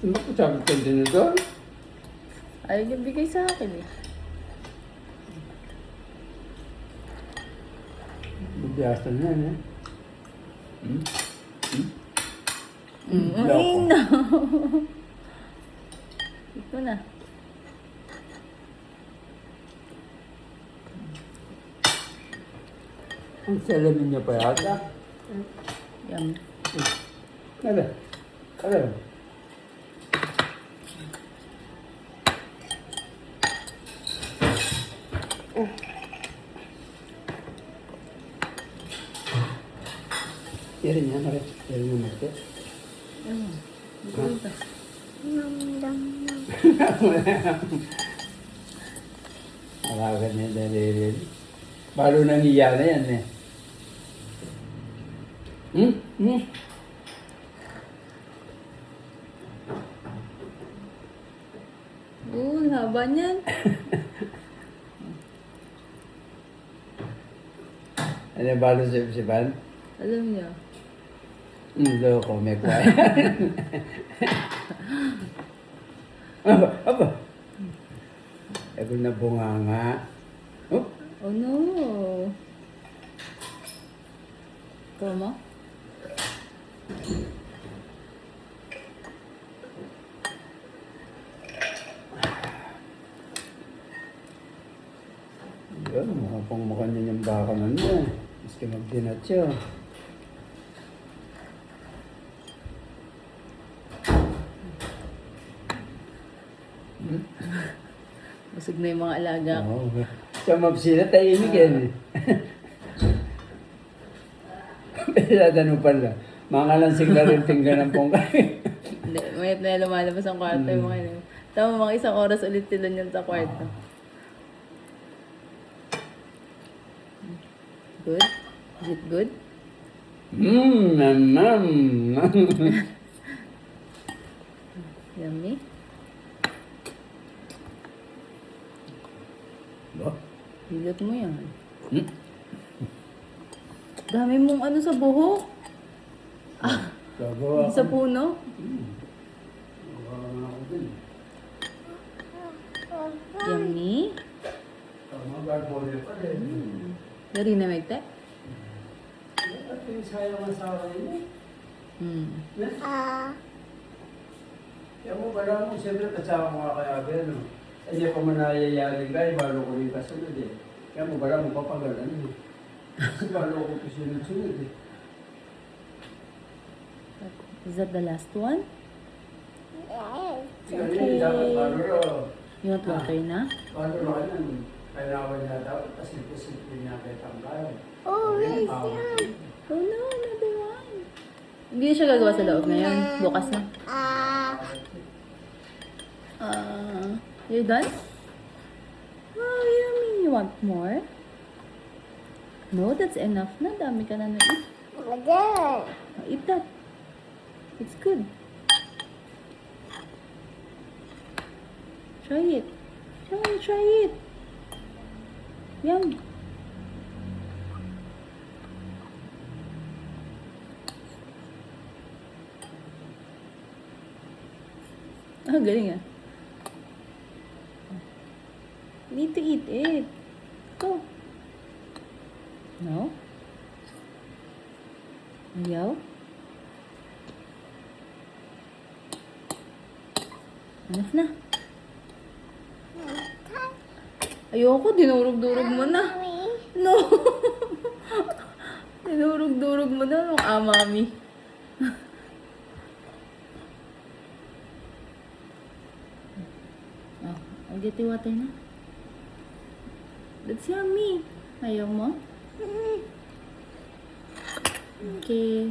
Sabi ko din doon. Ay, bigay sa akin eh. Bibiyasan na yan, eh. Ay, no. Ito na. Ang salamin niya pa yata. Yum. Ano? Ano? Kira niya, Mare. Kira niya, Mare. Ito ito. Alagan niya dalilin. Balo nang iya na yan, eh. Haba niyan. Ano yung balo si Van? Alam niyo. Loko, may kwaya. Aba. Ego na bunganga. Oh, Oh no. Ikaw mo? yun. Mukha niya yung baka na niya. Maski magdinat siya. Busog na yung mga alaga. Oo. Sa mapsila, tahimik yan, eh. Pero tanong pala. Mga lansing na rin tinggan ng pongkay. Hindi, mayat na lumalabas ang kwarto yung mga yun. Tama, mga isang oras ulit sila niyan sa kwarto. Good? Is it good? Nam. Yummy? Ba? Hilot mo yan. Dami mong ano sa buhok. Gagawa Sa puno. ako din. Yummy? Tama, gagawin pa rin. Dari na may te? At yung sayang ang sa akin, eh. Kaya mo, wala mo, siyempre, kasama mo nga kaya agad, no? Hindi pa man nayayaring ka, balo ko rin kasunod, eh. Kaya mo, wala mo papagalan, eh. Kasi balo ko sunod-sunod, eh. Is that the last one? Ganyan, dapat balo ro. You want water na? Balo ro ka nan. Kailangan niya dapat, kasi simple niya kay tanggal. Oh, nice yan. Oh no, another one. Hindi na siya gagawa sa loob ngayon. Bukas na. You're done? Oh, yummy. You want more? No, that's enough na. Dami ka na na-eat. Oh, eat that. It's good. Try it. Try it. Yum. Galing ah. Need to eat it. Go. No? Ayaw? Enough na. Ayoko, dinurog-durog mo na. No. Dinurog-durog mo na nung mami. Oh, I'll get you water na. That's yummy. Ayaw mo? Okay.